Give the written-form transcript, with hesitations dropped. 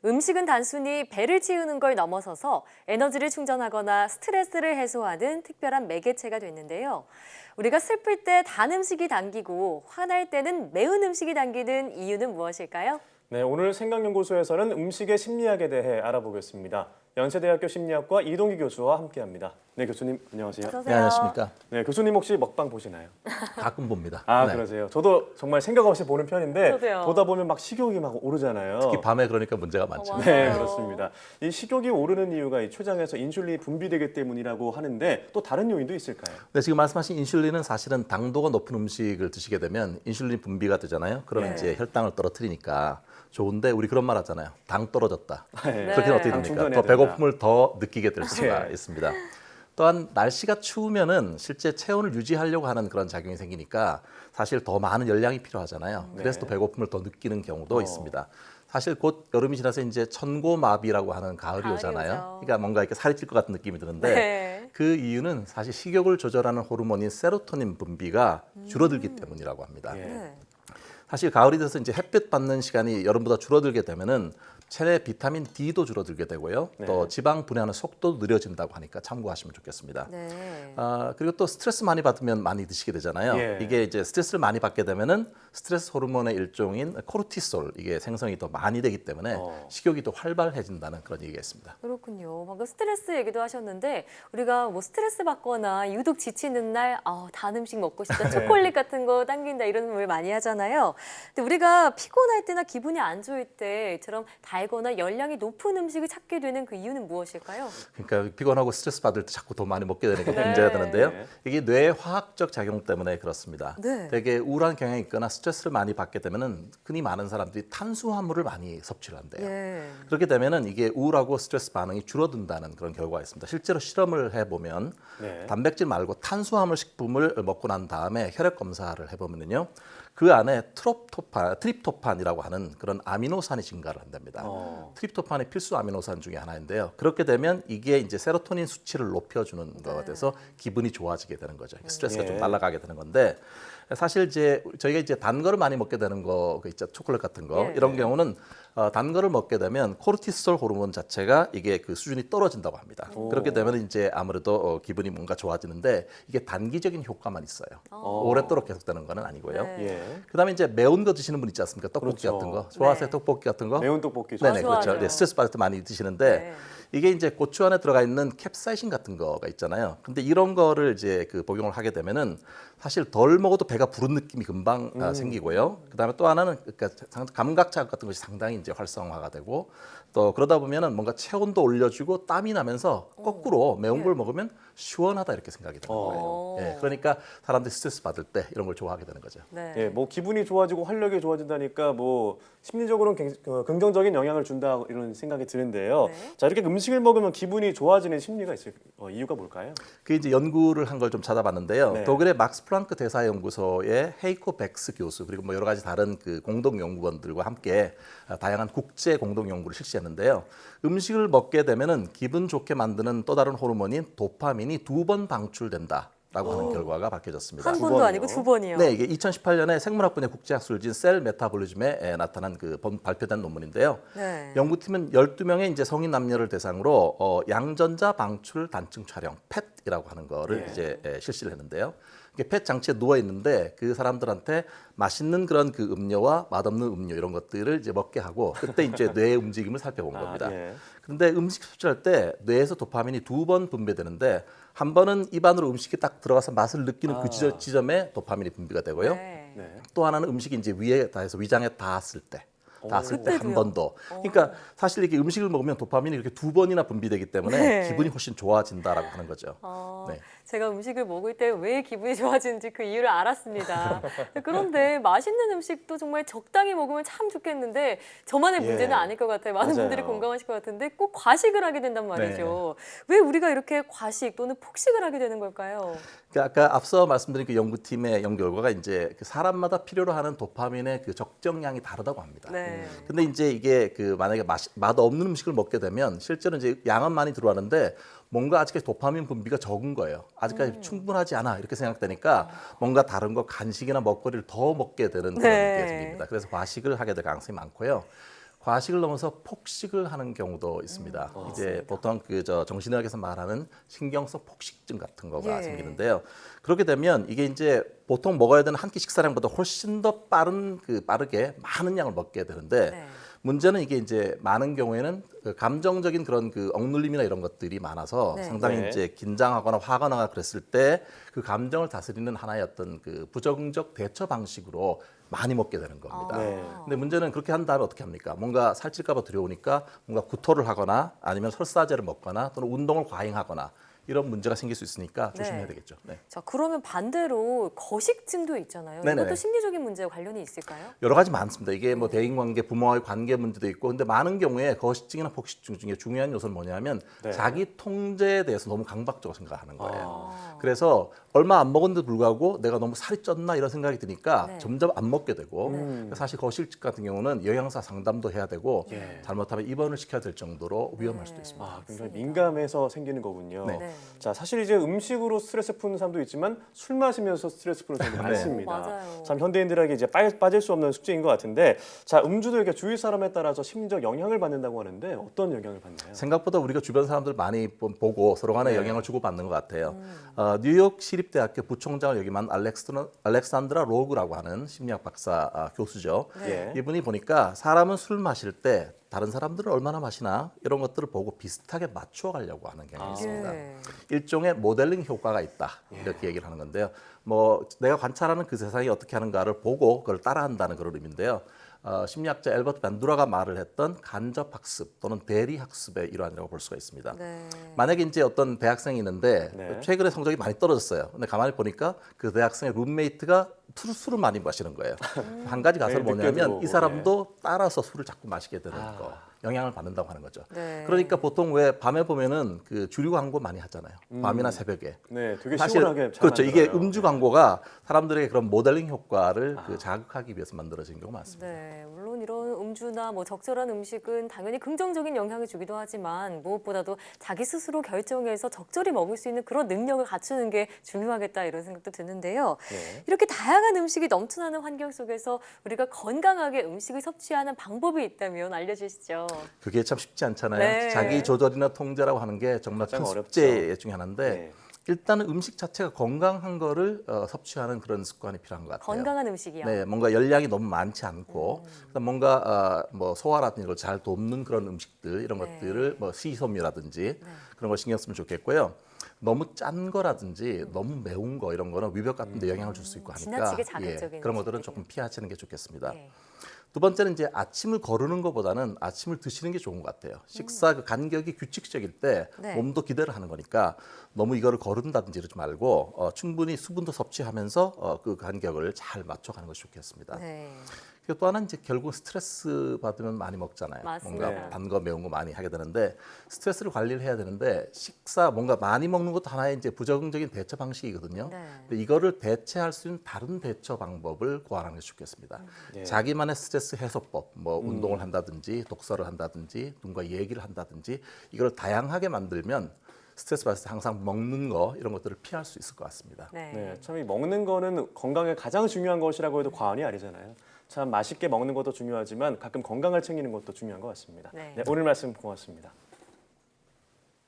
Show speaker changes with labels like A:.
A: 음식은 단순히 배를 채우는 걸 넘어서서 에너지를 충전하거나 스트레스를 해소하는 특별한 매개체가 됐는데요. 우리가 슬플 때 단 음식이 당기고 화날 때는 매운 음식이 당기는 이유는 무엇일까요?
B: 네, 오늘 생각연구소에서는 음식의 심리학에 대해 알아보겠습니다. 연세대학교 심리학과 이동기 교수와 함께합니다. 네, 교수님 안녕하세요.
A: 어서
C: 네,
A: 오세요.
C: 안녕하십니까.
B: 네, 교수님 혹시 먹방 보시나요?
C: 가끔 봅니다.
B: 아,
C: 네.
B: 그러세요. 저도 정말 생각 없이 보는 편인데
A: 저도요.
B: 보다 보면 막 식욕이 막 오르잖아요.
C: 특히 밤에 그러니까 문제가 많죠.
A: 맞아요.
B: 네, 그렇습니다. 이 식욕이 오르는 이유가 이 췌장에서 인슐린이 분비되기 때문이라고 하는데 또 다른 요인도 있을까요?
C: 네, 지금 말씀하신 인슐린은 사실은 당도가 높은 음식을 드시게 되면 인슐린 분비가 되잖아요. 그럼
A: 네.
C: 이제 혈당을 떨어뜨리니까 좋은데 우리 그런 말 하잖아요. 당 떨어졌다.
B: 네.
C: 그렇게는 어떻게
B: 당
C: 됩니까?
B: 충전해야
C: 더 배고픔을 더 느끼게 될 수가
B: 네.
C: 있습니다. 또한 날씨가 추우면은 실제 체온을 유지하려고 하는 그런 작용이 생기니까 사실 더 많은 열량이 필요하잖아요. 그래서 또 배고픔을 더 느끼는 경우도 있습니다. 사실 곧 여름이 지나서 이제 천고마비라고 하는 가을이
A: 가을이
C: 오잖아요.
A: 오죠.
C: 그러니까 뭔가 이렇게 살이 찔 것 같은 느낌이 드는데
A: 네.
C: 그 이유는 사실 식욕을 조절하는 호르몬인 세로토닌 분비가 줄어들기 때문이라고 합니다.
B: 예.
A: 네.
C: 사실 가을이 돼서 이제 햇빛 받는 시간이 여름보다 줄어들게 되면은 체내 비타민 D도 줄어들게 되고요.
B: 네.
C: 또 지방 분해하는 속도도 느려진다고 하니까 참고하시면 좋겠습니다.
A: 네.
C: 그리고 또 스트레스 많이 받으면 많이 드시게 되잖아요.
B: 예.
C: 이게 이제 스트레스를 많이 받게 되면은 스트레스 호르몬의 일종인 코르티솔 이게 생성이 더 많이 되기 때문에 식욕이 더 활발해진다는 그런 얘기가 있습니다.
A: 그렇군요. 방금 스트레스 얘기도 하셨는데 우리가 뭐 스트레스 받거나 유독 지치는 날 단 음식 먹고 싶다, 초콜릿 같은 거 당긴다 이런 말 많이 하잖아요. 근데 우리가 피곤할 때나 기분이 안 좋을 때처럼 달거나 열량이 높은 음식을 찾게 되는 그 이유는 무엇일까요?
C: 그러니까 피곤하고 스트레스 받을 때 자꾸 더 많이 먹게 되는 게
A: 네.
C: 문제가 되는데요.
B: 네.
C: 이게 뇌 화학적 작용 때문에 그렇습니다.
A: 네.
C: 되게 우울한 경향이 있거나 스트레스를 많이 받게 되면은 흔히 많은 사람들이 탄수화물을 많이 섭취를 한대요.
A: 예.
C: 그렇게 되면은 이게 우울하고 스트레스 반응이 줄어든다는 그런 결과가 있습니다. 실제로 실험을 해보면
B: 네.
C: 단백질 말고 탄수화물 식품을 먹고 난 다음에 혈액 검사를 해보면요. 그 안에 트립토판이라고 하는 그런 아미노산이 증가를 한답니다. 트립토판이 필수 아미노산 중에 하나인데요. 그렇게 되면 이게 이제 세로토닌 수치를 높여주는 거가 돼서 기분이 좋아지게 되는 거죠. 스트레스가
B: 예.
C: 좀 날아가게 되는 건데 사실 이제 저희가 이제 단 거를 많이 먹게 되는 거 있죠. 초콜릿 같은 거
A: 예.
C: 이런 경우는 단 거를 먹게 되면 코르티솔 호르몬 자체가 이게 그 수준이 떨어진다고 합니다. 그렇게 되면 이제 아무래도 기분이 뭔가 좋아지는데 이게 단기적인 효과만 있어요. 오랫도록 계속되는 거는 아니고요.
A: 네.
B: 예.
C: 그다음에 이제 매운 거 드시는 분 있지 않습니까? 떡볶이
B: 그렇죠.
C: 같은 거 좋아하세요?
A: 네.
C: 떡볶이 같은 거?
B: 매운 떡볶이
C: 네네
A: 좋아요.
C: 그렇죠. 네, 스트레스 받을 때 많이 드시는데
A: 네.
C: 이게 이제 고추 안에 들어가 있는 캡사이신 같은 거가 있잖아요. 근데 이런 거를 이제 그 복용을 하게 되면은 사실 덜 먹어도 배가 부른 느낌이 금방 생기고요. 그다음에 또 하나는 그러니까 감각 자극 같은 것이 상당히 이제 활성화가 되고 또 그러다 보면은 뭔가 체온도 올려주고 땀이 나면서 거꾸로 매운 걸 먹으면 시원하다 이렇게 생각이 드는 거예요. 예, 그러니까 사람들이 스트레스 받을 때 이런 걸 좋아하게 되는 거죠.
A: 네.
B: 예, 뭐 기분이 좋아지고 활력이 좋아진다니까 뭐 심리적으로는 긍정적인 영향을 준다 이런 생각이 드는데요.
A: 네.
B: 자, 이렇게 음식을 먹으면 기분이 좋아지는 심리가 있을 이유가 뭘까요?
C: 그 이제 연구를 한 걸 좀 찾아봤는데요.
B: 네.
C: 독일의 막스 플랑크 대사연구소의 헤이코 백스 교수 그리고 뭐 여러 가지 다른 그 공동 연구원들과 함께 다양한 국제 공동 연구를 실시했는데요. 음식을 먹게 되면은 기분 좋게 만드는 또 다른 호르몬인 도파민이 2번 방출된다라고 하는 결과가 밝혀졌습니다.
A: 한
B: 두
A: 번도
B: 번이요?
A: 아니고 두 번이요.
C: 네, 이게 2018년에 생물학 분야 국제학술진 셀 메타볼리즘에 나타난 그 발표된 논문인데요.
A: 네.
C: 연구팀은 12명의 이제 성인 남녀를 대상으로 양전자 방출 단층 촬영 펫이라고 하는 거를
B: 예.
C: 이제 실시를 했는데요. 이게 펫 장치에 누워 있는데 그 사람들한테 맛있는 그런 그 음료와 맛없는 음료 이런 것들을 이제 먹게 하고 그때 이제 뇌의 움직임을 살펴본 겁니다.
B: 예.
C: 그런데 음식 섭취할 때 뇌에서 도파민이 2번 분비되는데 한 번은 입안으로 음식이 딱 들어가서 맛을 느끼는 그 지점에 도파민이 분비가 되고요.
A: 네.
B: 네.
C: 또 하나는 음식이 이제 위에 닿아서 위장에 닿았을 때 한
A: 그때도요?
C: 번 더. 그러니까 사실 이렇게 음식을 먹으면 도파민이 이렇게 2번이나 분비되기 때문에
A: 네.
C: 기분이 훨씬 좋아진다라고 하는 거죠. 네.
A: 제가 음식을 먹을 때 왜 기분이 좋아지는지 그 이유를 알았습니다. 그런데 맛있는 음식도 정말 적당히 먹으면 참 좋겠는데 저만의
B: 예.
A: 문제는 아닐 것 같아요. 많은
B: 맞아요.
A: 분들이 공감하실 것 같은데 꼭 과식을 하게 된단 말이죠. 왜 우리가 이렇게 과식 또는 폭식을 하게 되는 걸까요?
C: 그러니까 아까 앞서 말씀드린 그 연구팀의 연구 결과가 이제 그 사람마다 필요로 하는 도파민의 그 적정량이 다르다고 합니다.
A: 네.
C: 근데 이제 이게 그 만약에 맛 없는 음식을 먹게 되면 실제로 이제 양은 많이 들어가는데 뭔가 아직까지 도파민 분비가 적은 거예요. 아직까지 충분하지 않아 이렇게 생각되니까 뭔가 다른 거 간식이나 먹거리를 더 먹게 되는 그런
A: 네.
C: 게 생깁니다. 그래서 과식을 하게 될 가능성이 많고요. 과식을 넘어서 폭식을 하는 경우도 있습니다. 이제 보통 그 정신의학에서 말하는 신경성 폭식증 같은 거가
A: 예.
C: 생기는데요. 그렇게 되면 이게 이제 보통 먹어야 되는 한 끼 식사량보다 훨씬 더 빠르게 많은 양을 먹게 되는데
A: 네.
C: 문제는 이게 이제 많은 경우에는 그 감정적인 그런 그 억눌림이나 이런 것들이 많아서
A: 네.
C: 상당히
B: 네.
C: 이제 긴장하거나 화가 나거나 그랬을 때 그 감정을 다스리는 하나의 어떤 그 부정적 대처 방식으로 많이 먹게 되는 겁니다.
B: 네.
C: 근데 문제는 그렇게 한 다음에 어떻게 합니까? 뭔가 살찔까 봐 두려우니까 뭔가 구토를 하거나 아니면 설사제를 먹거나 또는 운동을 과잉하거나 이런 문제가 생길 수 있으니까 조심해야
A: 네.
C: 되겠죠. 네.
A: 자, 그러면 반대로 거식증도 있잖아요.
C: 네네네.
A: 이것도 심리적인 문제와 관련이 있을까요?
C: 여러 가지 많습니다. 이게 뭐 대인관계, 부모와의 관계 문제도 있고, 근데 많은 경우에 거식증이나 폭식증 중에 중요한 요소는 뭐냐면
B: 네.
C: 자기 통제에 대해서 너무 강박적으로 생각하는 거예요.
A: 아.
C: 그래서 얼마 안 먹었는데도 불구하고 내가 너무 살이 쪘나 이런 생각이 드니까
A: 네.
C: 점점 안 먹게 되고
B: 네.
C: 사실 거식증 같은 경우는 영양사 상담도 해야 되고
B: 예.
C: 잘못하면 입원을 시켜야 될 정도로 위험할 수도
A: 네.
C: 있습니다.
B: 아, 굉장히 민감해서 생기는 거군요.
C: 네.
A: 네.
B: 자, 사실 이제 음식으로 스트레스 푸는 사람도 있지만 술 마시면서 스트레스 푸는 사람도
C: 네.
B: 많습니다.
A: 맞아요.
B: 참 현대인들에게 이제 빠질 수 없는 숙제인 것 같은데, 자, 음주도 이렇게 주위 사람에 따라서 심리적 영향을 받는다고 하는데 어떤 영향을 받나요?
C: 생각보다 우리가 주변 사람들 많이 보고 서로 간에
B: 네.
C: 영향을 주고받는 것 같아요. 뉴욕 시립대학교 부총장을 역임한 알렉산드라 로그라고 하는 심리학 박사 교수죠.
B: 네.
C: 이분이 보니까 사람은 술 마실 때 다른 사람들은 얼마나 마시나 이런 것들을 보고 비슷하게 맞춰 가려고 하는 경향이 있습니다.
A: 예.
C: 일종의 모델링 효과가 있다 이렇게 얘기를 하는 건데요. 뭐 내가 관찰하는 그 세상이 어떻게 하는가를 보고 그걸 따라한다는 그런 의미인데요. 심리학자 엘버트 반두라가 말을 했던 간접 학습 또는 대리 학습의 일환이라고 볼 수가 있습니다.
A: 네.
C: 만약에 이제 어떤 대학생이 있는데
B: 네.
C: 최근에 성적이 많이 떨어졌어요. 근데 가만히 보니까 그 대학생의 룸메이트가 술을 많이 마시는 거예요. 한 가지 가설은
B: 매일 늦게
C: 뭐냐면
B: 들어오고,
C: 이 사람도 따라서 술을 자꾸 마시게 되는
B: 아.
C: 거. 영향을 받는다고 하는 거죠.
A: 네.
C: 그러니까 보통 왜 밤에 보면은 그 주류 광고 많이 하잖아요. 밤이나 새벽에.
B: 네, 되게
C: 사실
B: 시원하게 잘
C: 그렇죠. 이게
B: 만들어요.
C: 음주 광고가 사람들에게 그런 모델링 효과를 그 자극하기 위해서 만들어진 경우가 많습니다.
A: 네, 물론 이런 음주나 뭐 적절한 음식은 당연히 긍정적인 영향을 주기도 하지만 무엇보다도 자기 스스로 결정해서 적절히 먹을 수 있는 그런 능력을 갖추는 게 중요하겠다 이런 생각도 드는데요.
B: 네.
A: 이렇게 다양한 음식이 넘쳐나는 환경 속에서 우리가 건강하게 음식을 섭취하는 방법이 있다면 알려주시죠.
C: 그게 참 쉽지 않잖아요.
A: 네.
C: 자기 조절이나 통제라고 하는 게 정말 큰
B: 가장 어렵죠.
C: 숙제 중에 하나인데
B: 네.
C: 일단은 음식 자체가 건강한 거를 섭취하는 그런 습관이 필요한 것 같아요.
A: 건강한 음식이요.
C: 네, 뭔가 열량이 너무 많지 않고 그다음 뭔가 뭐 소화라든지 걸 잘 돕는 그런 음식들 이런
A: 네.
C: 것들을 뭐 식이섬유라든지 그런 걸 신경 쓰면 좋겠고요. 너무 짠 거라든지 너무 매운 거 이런 거는 위벽 같은 데 영향을 줄 수 있고 하니까
A: 지나치게 자극적인
C: 그런 것들은
A: 음식들이요.
C: 조금 피하시는 게 좋겠습니다.
A: 네.
C: 두 번째는 이제 아침을 거르는 것보다는 아침을 드시는 게 좋은 것 같아요. 식사 그 간격이 규칙적일 때
A: 네.
C: 몸도 기대를 하는 거니까 너무 이거를 거른다든지 이러지 말고 충분히 수분도 섭취하면서 그 간격을 잘 맞춰가는 것이 좋겠습니다.
A: 네.
C: 그리고 또 하나는 이제 결국 스트레스 받으면 많이 먹잖아요.
A: 맞습니다.
C: 뭔가 단 거 매운 거 많이 하게 되는데 스트레스를 관리를 해야 되는데 식사 뭔가 많이 먹는 것도 하나의 이제 부정적인 대처 방식이거든요.
A: 네.
C: 근데 이거를 대체할 수 있는 다른 대처 방법을 고안하는 게 좋겠습니다.
B: 예.
C: 자기만의 스트레스 해소법, 뭐 운동을 한다든지 독서를 한다든지 누군가 얘기를 한다든지 이걸 다양하게 만들면 스트레스 받을 때 항상 먹는 거 이런 것들을 피할 수 있을 것 같습니다.
A: 네.
B: 네, 참 이 먹는 거는 건강에 가장 중요한 것이라고 해도 과언이 아니잖아요. 참 맛있게 먹는 것도 중요하지만 가끔 건강을 챙기는 것도 중요한 것 같습니다.
A: 네.
B: 네, 오늘 말씀 고맙습니다.